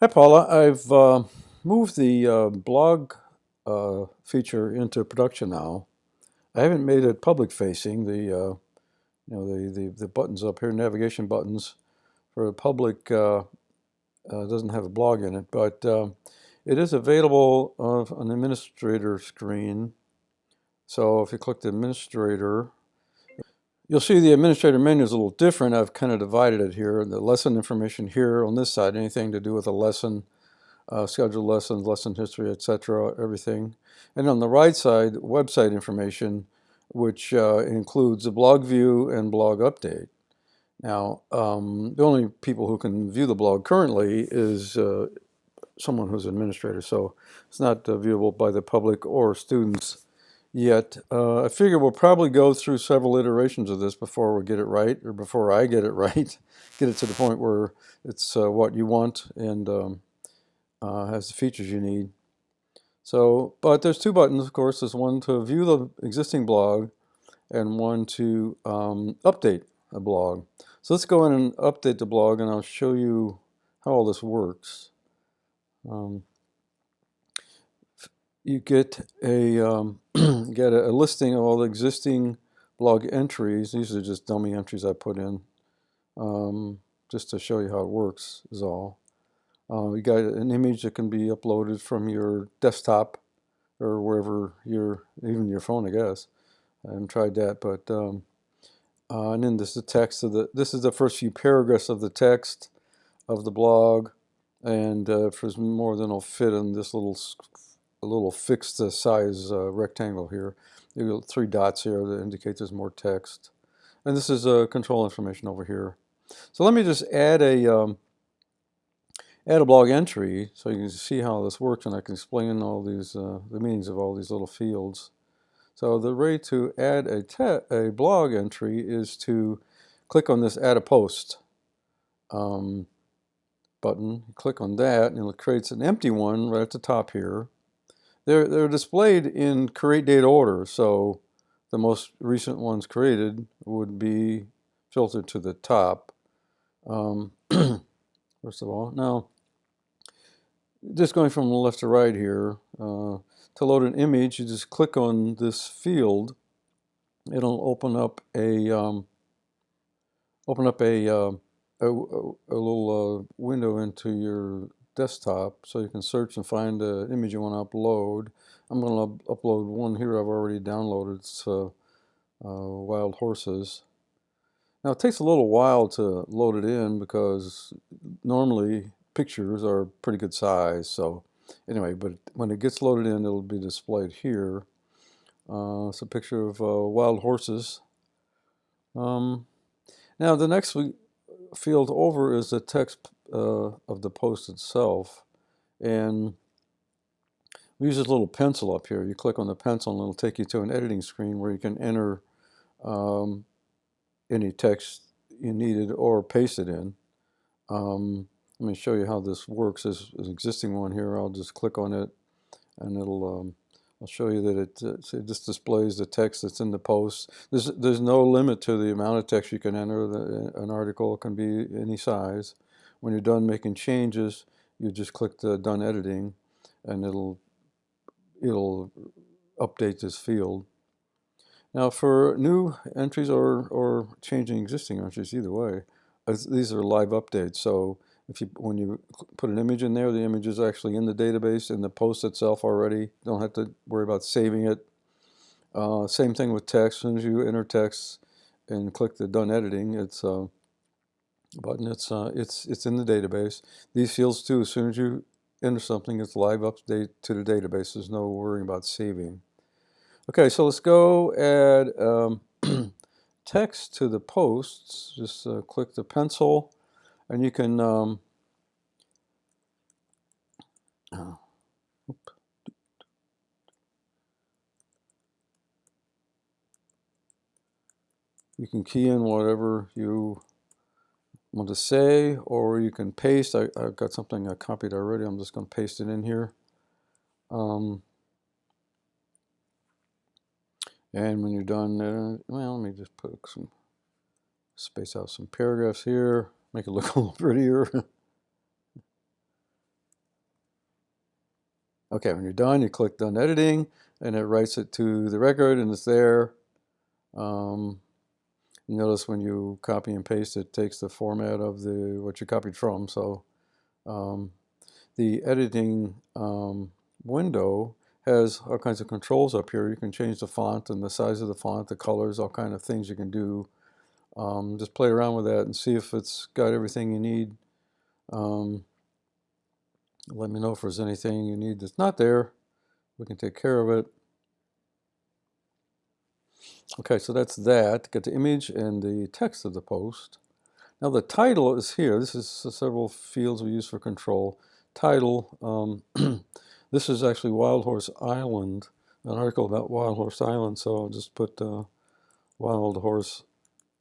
Hi, Paula. I've moved the blog feature into production now. I haven't made it public facing. The buttons up here, navigation buttons for the public, doesn't have a blog in it, but it is available on an administrator screen. So if you click the administrator, you'll see the administrator menu is a little different. I've kind of divided it here. The lesson information here on this side, anything to do with a lesson, scheduled lessons, lesson history, etc., everything. And on the right side, website information, which includes a blog view and blog update. Now, the only people who can view the blog currently is someone who's an administrator, so it's not viewable by the public or students yet. I figure we'll probably go through several iterations of this before we get it right, or before I get it right, get it to the point where it's what you want and has the features you need. So, but there's two buttons, of course. There's one to view the existing blog and one to update a blog. So let's go in and update the blog, and I'll show you how all this works. Um, you get a get a listing of all the existing blog entries. These are just dummy entries I put in, just to show you how it works is all. You got an image that can be uploaded from your desktop or wherever even your phone, I guess. I haven't tried that, but and then this is the text of this is the first few paragraphs of the text of the blog, and if there's more than will fit in this little fixed size rectangle here. You got three dots here that indicate there's more text, and this is control information over here. So let me just add a blog entry so you can see how this works, and I can explain all these the meanings of all these little fields. So the way to add a blog entry is to click on this Add a Post button. Click on that, and it creates an empty one right at the top here. They're displayed in create date order, so the most recent ones created would be filtered to the top. First of all, now just going from left to right here, to load an image, you just click on this field. It'll open up a little window into your desktop, so you can search and find the image you want to upload. I'm going to upload one here I've already downloaded. It's Wild Horses. Now it takes a little while to load it in because normally pictures are pretty good size. So anyway, but when it gets loaded in, it'll be displayed here. It's a picture of wild horses. Now the next field over is the text of the post itself, and we use this little pencil up here. You click on the pencil and it'll take you to an editing screen where you can enter any text you needed or paste it in. Let me show you how this works. There's an existing one here. I'll just click on it, and I'll show you that it just displays the text that's in the post. There's no limit to the amount of text you can enter. An article can be any size. When you're done making changes, you just click the Done Editing, and it'll update this field. Now for new entries or changing existing entries, either way, these are live updates. So when you put an image in there, the image is actually in the database in the post itself already. Don't have to worry about saving it. Same thing with text. As soon as you enter text and click the Done Editing, it's button. It's in the database. These fields too. As soon as you enter something, it's live update to the database. There's no worrying about saving. Okay, so let's go add text to the posts. Just click the pencil, and you can key in whatever you want to say, or you can paste. I've got something I copied already. I'm just going to paste it in here. And when you're done, well, let me just put some space out some paragraphs here, make it look a little prettier. Okay, when you're done, you click Done Editing, and it writes it to the record, and it's there. You notice when you copy and paste, it takes the format of what you copied from. So the editing window has all kinds of controls up here. You can change the font and the size of the font, the colors, all kind of things you can do. Just play around with that and see if it's got everything you need. Let me know if there's anything you need that's not there. We can take care of it. Okay, so that's that. Get the image and the text of the post. Now the title is here. This is several fields we use for control. Title, this is actually Wild Horse Island, an article about Wild Horse Island, so I'll just put Wild Horse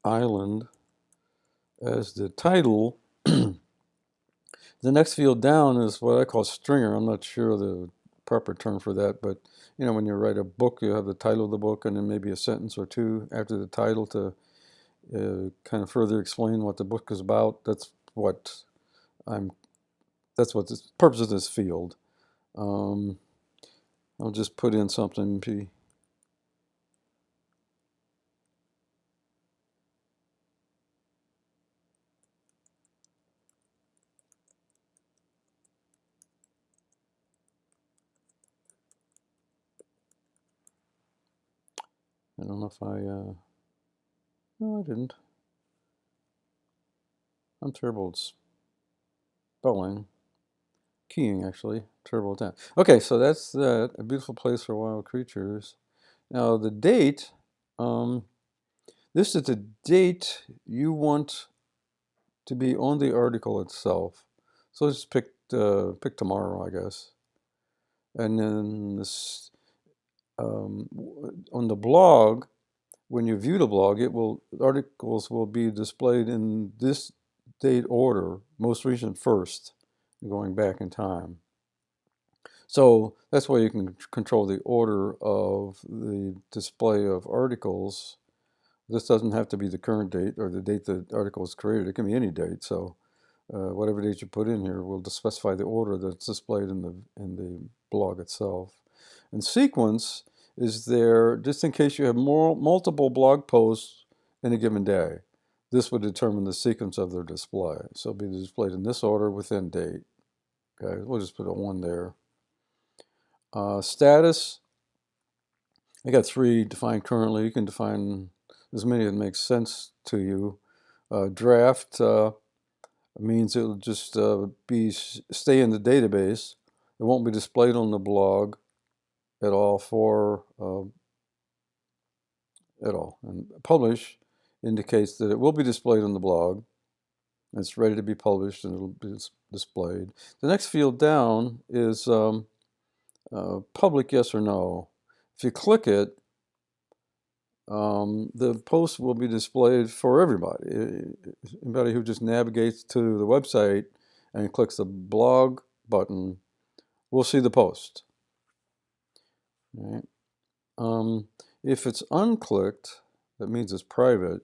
Island as the title. The next field down is what I call stringer. I'm not sure the proper term for that, but you know, when you write a book, you have the title of the book and then maybe a sentence or two after the title to kind of further explain what the book is about. That's what the purpose of this field. I'll just put in something. I don't know if no, I didn't. I'm terrible at spelling. Keying, actually. Terrible at that. Okay, so that's that. A beautiful place for wild creatures. Now, the date, this is the date you want to be on the article itself. So let's pick tomorrow, I guess. And then this, on the blog, when you view the blog, articles will be displayed in this date order, most recent first, going back in time. So that's why you can control the order of the display of articles. This doesn't have to be the current date or the date the article was created. It can be any date. So whatever date you put in here will specify the order that's displayed in the blog itself. And sequence is there just in case you have multiple blog posts in a given day. This would determine the sequence of their display. So it'll be displayed in this order within date. Okay, we'll just put a 1 there. Status, I got 3 defined currently. You can define as many that make sense to you. Draft means it'll just stay in the database. It won't be displayed on the blog at all at all. And publish indicates that it will be displayed on the blog. It's ready to be published and it'll be displayed. The next field down is public yes or no. If you click it, the post will be displayed for everybody. Anybody who just navigates to the website and clicks the blog button will see the post. All right. If it's unclicked, that means it's private,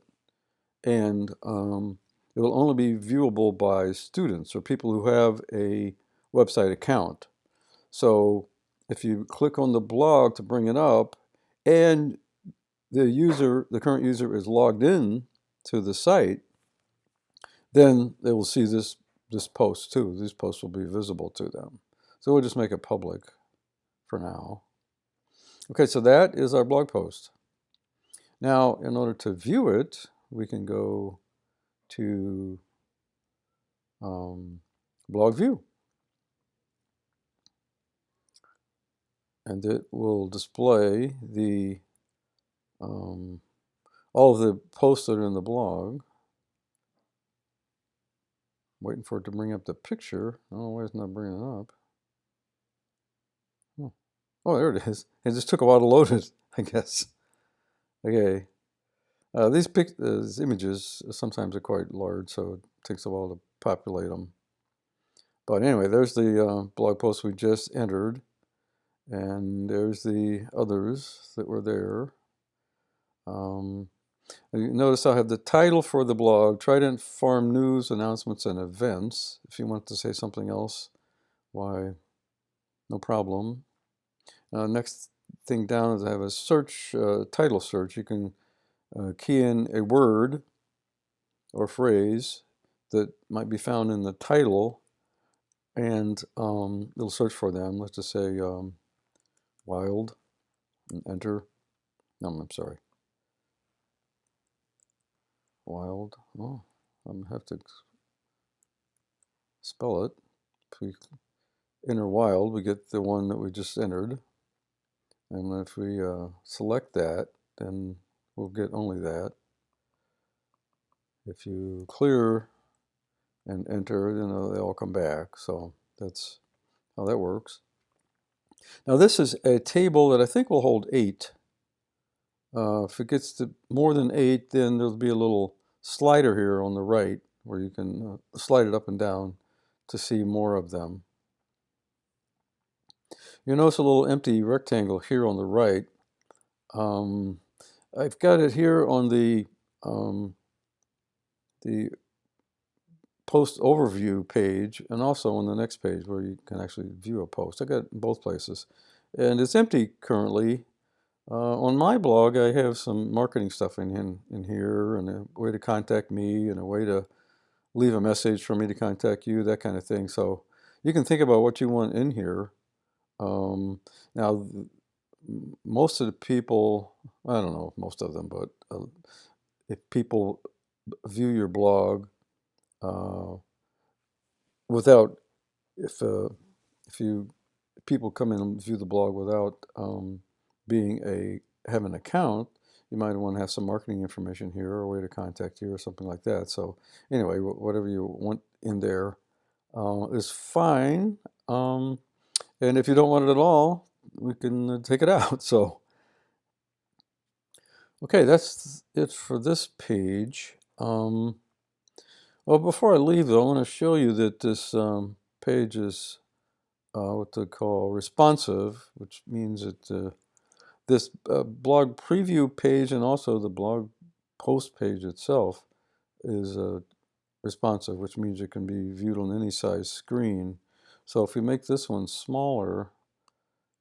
and it will only be viewable by students or people who have a website account. So if you click on the blog to bring it up and the current user is logged in to the site, then they will see this post too. These posts will be visible to them. So we'll just make it public for now. Okay, so that is our blog post. Now, in order to view it, we can go to blog view. And it will display all of the posts that are in the blog. Waiting for it to bring up the picture. I don't know why it's not bringing it up. Oh, there it is. It just took a while to load it, I guess. Okay. These images sometimes are quite large, so it takes a while to populate them. But anyway, there's the blog post we just entered. And there's the others that were there. Notice I have the title for the blog, Trident Farm News, Announcements, and Events. If you want to say something else, why, no problem. Next thing down is I have a search, title search. You can key in a word or phrase that might be found in the title, and it'll search for them. Let's just say wild, and enter. No, I'm sorry. Wild. Oh, I'm gonna have to spell it. If we enter wild, we get the one that we just entered. And if we select that, then we'll get only that. If you clear and enter, then they all come back. So that's how that works. Now this is a table that I think will hold 8. If it gets to more than 8, then there'll be a little slider here on the right where you can slide it up and down to see more of them. You notice a little empty rectangle here on the right. I've got it here on the post overview page, and also on the next page where you can actually view a post. I got it in both places, and it's empty currently. On my blog, I have some marketing stuff in here, and a way to contact me, and a way to leave a message for me to contact you, that kind of thing. So you can think about what you want in here. Now, most of the people, I don't know if most of them, but if people view your blog without, if people come in and view the blog without have an account, you might want to have some marketing information here, or a way to contact you, or something like that. So anyway, whatever you want in there is fine. And if you don't want it at all, we can take it out. So okay, that's it for this page. Well, before I leave, though, I want to show you that this page is what they call responsive, which means that this blog preview page and also the blog post page itself is responsive, which means it can be viewed on any size screen. So if we make this one smaller,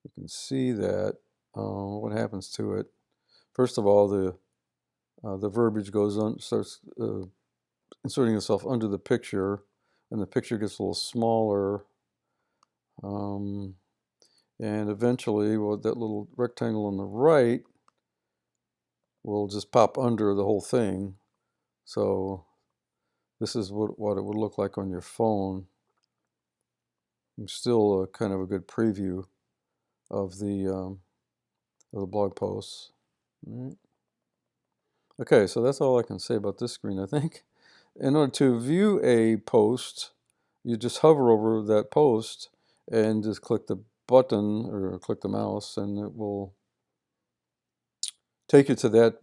you can see that what happens to it. First of all, the verbiage goes on, starts inserting itself under the picture, and the picture gets a little smaller. And eventually, well, that little rectangle on the right will just pop under the whole thing. So this is what it would look like on your phone. It's still kind of a good preview of the blog posts. All right. Okay, so that's all I can say about this screen, I think. In order to view a post, you just hover over that post and just click the button or click the mouse, and it will take you to that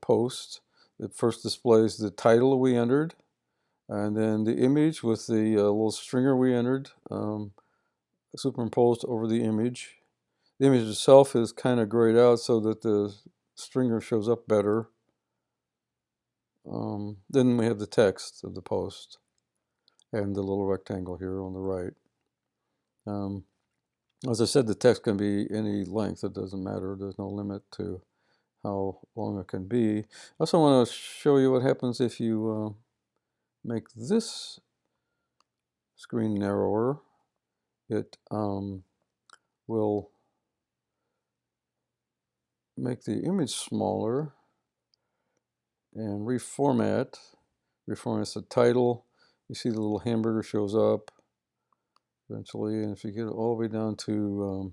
post. It first displays the title we entered, and then the image with the little stringer we entered superimposed over the image. The image itself is kind of grayed out so that the stringer shows up better. Then we have the text of the post and the little rectangle here on the right. As I said, the text can be any length. It doesn't matter. There's no limit to how long it can be. I also want to show you what happens if you make this screen narrower. It will make the image smaller and reformat the title. You see the little hamburger shows up eventually, and if you get all the way down to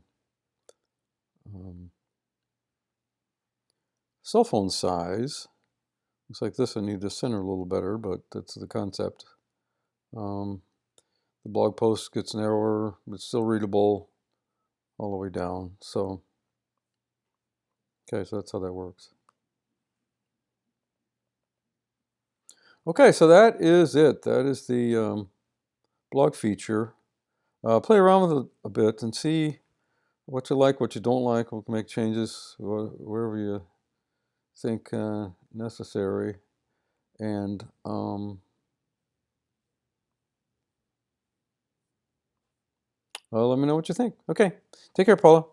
cell phone size, looks like this I need to center a little better, but that's the concept. The blog post gets narrower, but still readable all the way down. So, okay, so that's how that works. Okay, so that is it. That is the blog feature. Play around with it a bit and see what you like, what you don't like. We'll make changes wherever you think necessary. And Let me know what you think. Okay, take care, Paula.